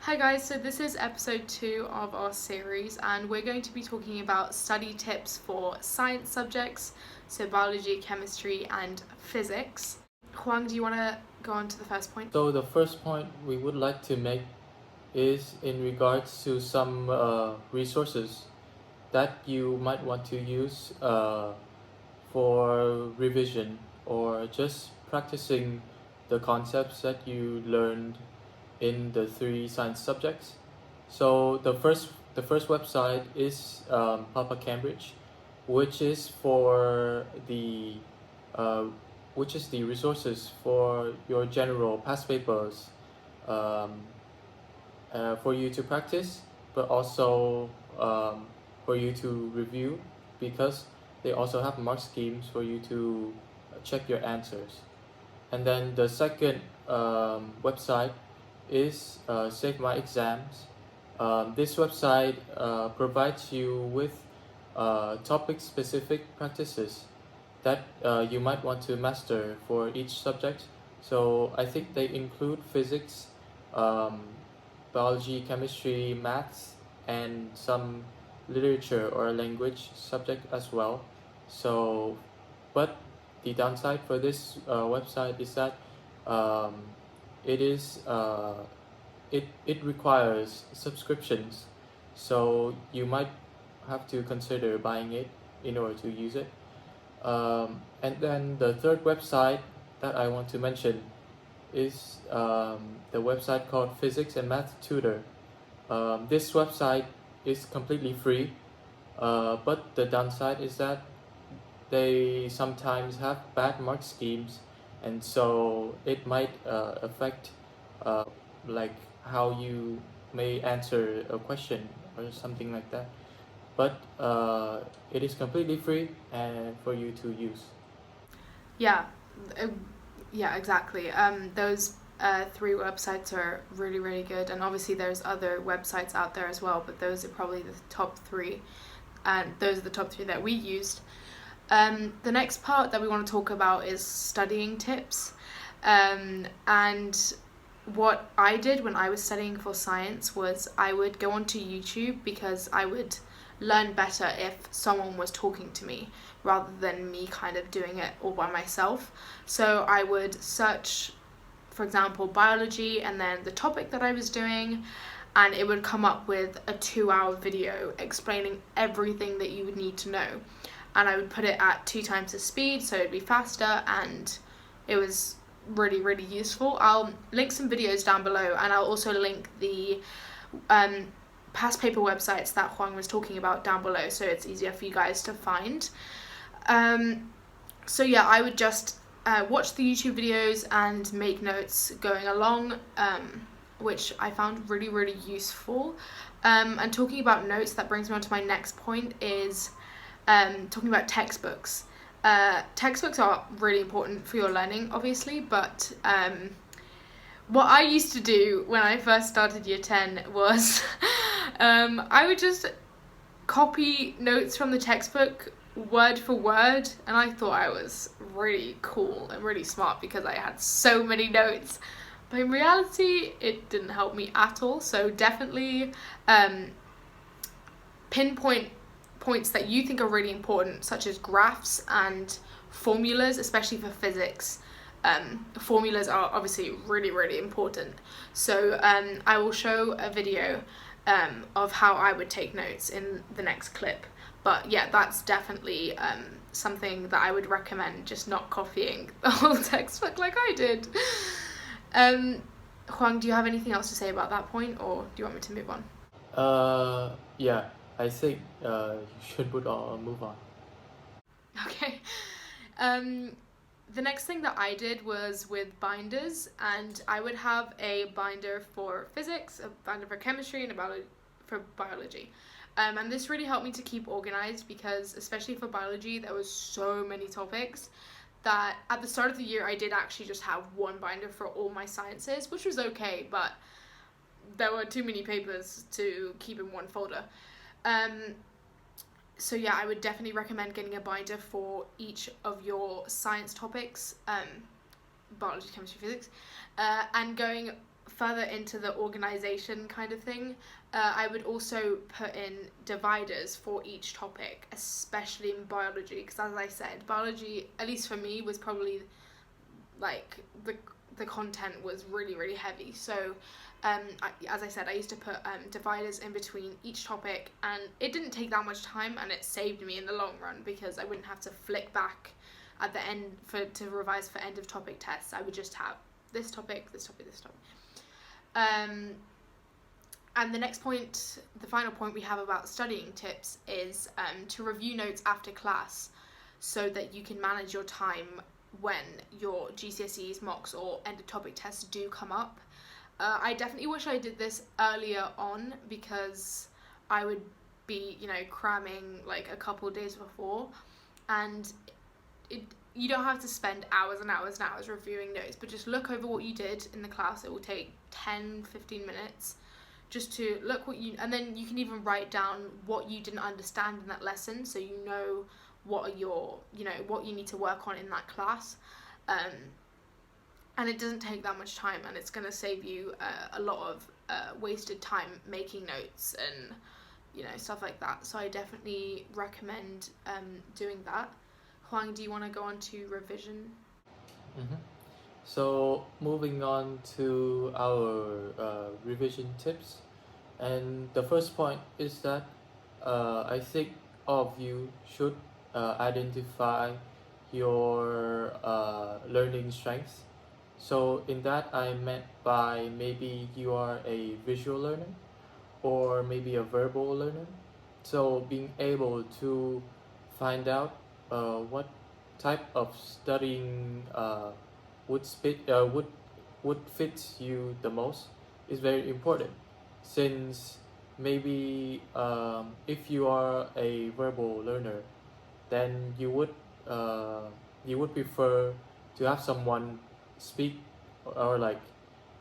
Hi guys, so this is episode 2 of our series and we're going to be talking about study tips for science subjects, so biology, chemistry and physics. Huang, do you want to go on to the first point? So the first point we would like to make is in regards to some resources that you might want to use for revision or just practicing the concepts that you learned in the 3 science subjects. So the first website is Papa Cambridge, which is for the uh, which is the resources for your general past papers, um, for you to practice, but also for you to review, because they also have mark schemes for you to check your answers. And then the second website is Save My Exams. This website provides you with topic-specific practices that you might want to master for each subject. So I think they include physics, um, biology, chemistry, maths, and some literature or language subject as well. So, but the downside for this website is that um, it is it requires subscriptions, so you might have to consider buying it in order to use it. And then the third website that I want to mention is the website called Physics and Math Tutor. This website is completely free, but the downside is that they sometimes have bad mark schemes, and so it might affect like how you may answer a question or something like that. But it is completely free and for you to use. Yeah, uh, yeah, exactly. Those 3 websites are really, really good, and obviously there's other websites out there as well, but those are probably the top 3, and those are the top 3 that we used. The next part that we want to talk about is studying tips. And what I did when I was studying for science was I would go onto YouTube because I would learn better if someone was talking to me rather than me kind of doing it all by myself. So I would search, for example, biology and then the topic that I was doing, and it would come up with a 2-hour video explaining everything that you would need to know. And I would put it at 2 times the speed so it'd be faster, and it was really, really useful. I'll link some videos down below, and I'll also link the past paper websites that Huang was talking about down below, so it's easier for you guys to find. So yeah, I would just watch the YouTube videos and make notes going along, which I found really, really useful. And talking about notes, that brings me on to my next point, is talking about textbooks. Textbooks are really important for your learning, obviously, but what I used to do when I first started year 10 was I would just copy notes from the textbook word for word, and I thought I was really cool and really smart because I had so many notes. But in reality, it didn't help me at all, so definitely pinpoint points that you think are really important, such as graphs and formulas, especially for physics. Formulas are obviously really, really important. So I will show a video of how I would take notes in the next clip. But yeah, that's definitely something that I would recommend, just not copying the whole textbook like I did. Huang, do you have anything else to say about that point, or do you want me to move on? Yeah, I think you should move on. Okay. The next thing that I did was with binders, and I would have a binder for physics, a binder for chemistry, and for biology. And this really helped me to keep organized because, especially for biology, there was so many topics that at the start of the year I did actually just have one binder for all my sciences, which was okay, but there were too many papers to keep in one folder. So yeah, I would definitely recommend getting a binder for each of your science topics, biology, chemistry, physics, and going further into the organization kind of thing, I would also put in dividers for each topic, especially in biology, because as I said, biology, at least for me, was probably like the content was really, really heavy. So as I said, I used to put dividers in between each topic, and it didn't take that much time, and it saved me in the long run because I wouldn't have to flick back at the end to revise for end of topic tests. I would just have this topic, this topic, this topic. And the next point, the final point we have about studying tips is to review notes after class so that you can manage your time when your GCSEs, mocks, or end of topic tests do come up. I definitely wish I did this earlier on because I would be, cramming like a couple of days before, and you don't have to spend hours and hours and hours reviewing notes, but just look over what you did in the class. It will take 10-15 minutes just to look and then you can even write down what you didn't understand in that lesson, so you know what you need to work on in that class. And it doesn't take that much time, and it's going to save you a lot of wasted time making notes and stuff like that. So I definitely recommend doing that. Huang, do you want to go on to revision? Mm-hmm. So moving on to our revision tips, and the first point is that I think all of you should identify your learning strengths. So in that I meant by maybe you are a visual learner or maybe a verbal learner. So being able to find out what type of studying would fit you the most is very important, since maybe if you are a verbal learner, then you would prefer to have someone speak or like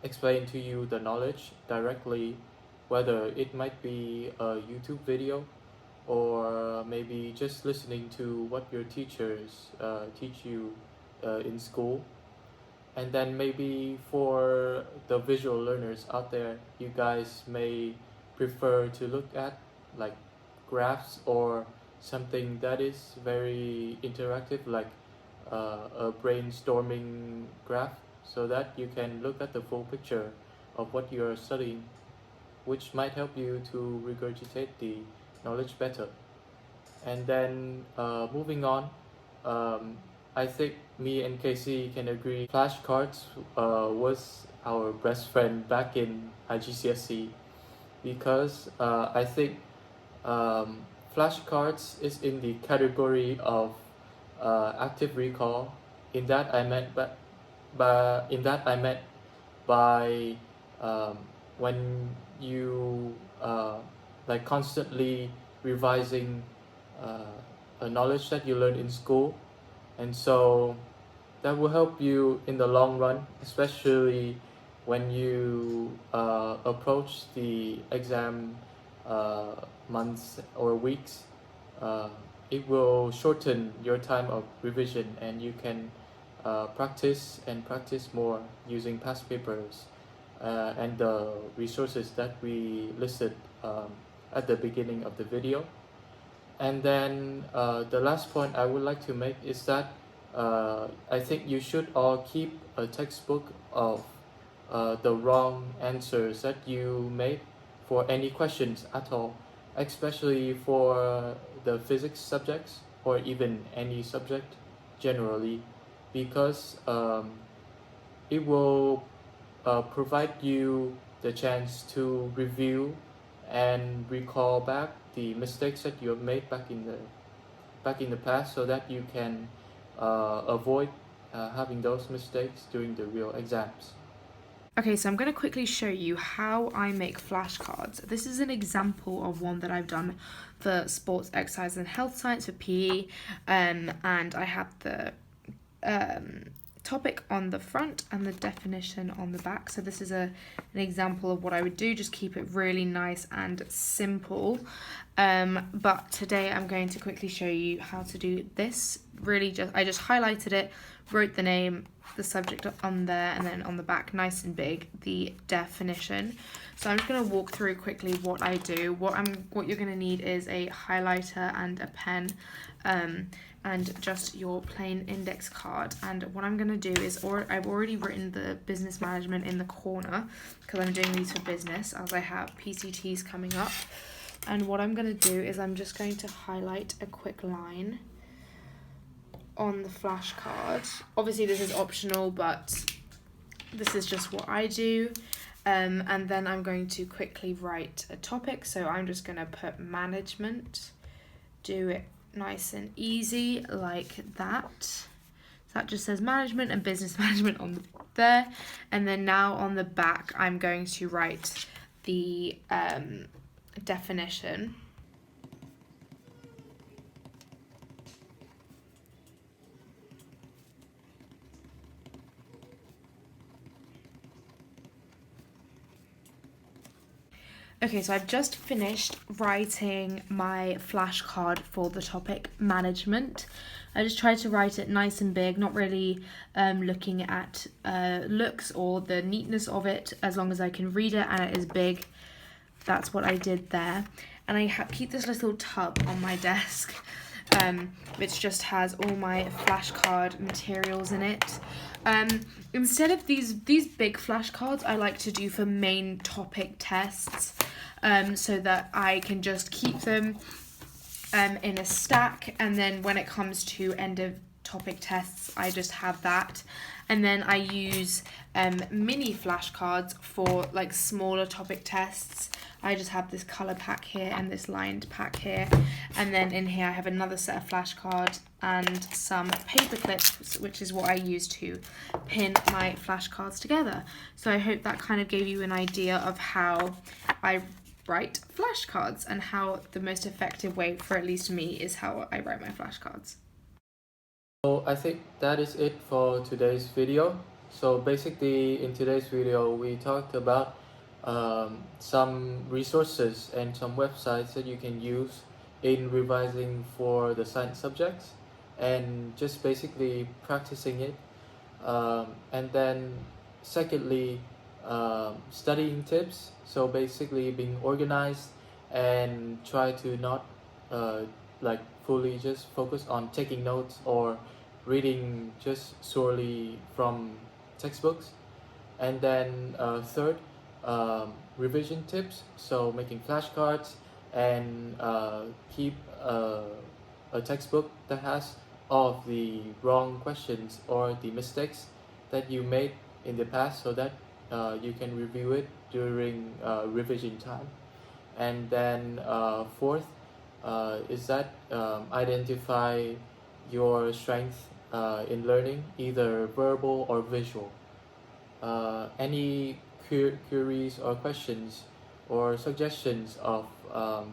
explain to you the knowledge directly, whether it might be a YouTube video or maybe just listening to what your teachers teach you in school. And then maybe for the visual learners out there, you guys may prefer to look at like graphs or something that is very interactive, like a brainstorming graph, so that you can look at the full picture of what you're studying, which might help you to regurgitate the knowledge better. And then moving on, I think me and Casey can agree flashcards was our best friend back in GCSE, because I think flashcards is in the category of active recall. In that I meant by when you like constantly revising a knowledge that you learned in school, and so that will help you in the long run, especially when you approach the exam months or weeks. It will shorten your time of revision, and you can practice more using past papers and the resources that we listed at the beginning of the video. And then the last point I would like to make is that I think you should all keep a textbook of the wrong answers that you made for any questions at all, especially for the physics subjects or even any subject generally, because it will provide you the chance to review and recall back the mistakes that you have made back in the past, so that you can avoid having those mistakes during the real exams. Okay, so I'm going to quickly show you how I make flashcards. This is an example of one that I've done for sports, exercise and health science for PE, and I have the topic on the front and the definition on the back. So this is an example of what I would do. Just keep it really nice and simple. But today I'm going to quickly show you how to do this. I just highlighted it wrote the name, the subject on there, and then on the back, nice and big, the definition. So I'm just going to walk through quickly what I do. What you're going to need is a highlighter and a pen, and just your plain index card. And what I'm going to do is, I've already written the business management in the corner because I'm doing these for business as I have PCTs coming up. And what I'm going to do is I'm just going to highlight a quick line on the flashcard. Obviously this is optional, but this is just what I do. And then I'm going to quickly write a topic. So I'm just going to put management, do it nice and easy like that. So that just says management and business management on there. And then now on the back, I'm going to write the definition. Okay, so I've just finished writing my flashcard for the topic management. I just tried to write it nice and big, not really looking at looks or the neatness of it, as long as I can read it and it is big. That's what I did there. And I keep this little tub on my desk, which just has all my flashcard materials in it. Instead of these big flashcards, I like to do for main topic tests, so that I can just keep them in a stack, and then when it comes to end of topic tests, I just have that. And then I use mini flashcards for like smaller topic tests. I just have this colour pack here and this lined pack here, and then in here I have another set of flashcards and some paper clips, which is what I use to pin my flashcards together. So I hope that kind of gave you an idea of how I write flashcards and how the most effective way, for at least me, is how I write my flashcards. So I think that is it for today's video. So basically in today's video we talked about some resources and some websites that you can use in revising for the science subjects, and just basically practicing it. And then secondly, studying tips. So basically being organized and try to not like fully just focus on taking notes or reading just solely from textbooks. And then third, revision tips. So making flashcards and keep a textbook that has all of the wrong questions or the mistakes that you made in the past, so that you can review it during revision time. And then fourth is that identify your strength in learning, either verbal or visual. Any queries or questions or suggestions of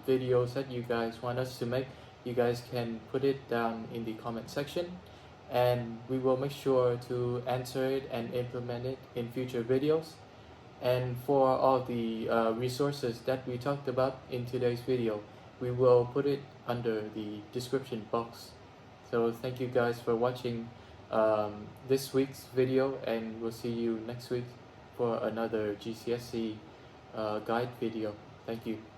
videos that you guys want us to make, you guys can put it down in the comment section, and we will make sure to answer it and implement it in future videos. And for all the resources that we talked about in today's video, we will put it under the description box. So thank you guys for watching this week's video, and we'll see you next week for another GCSE guide video. Thank you.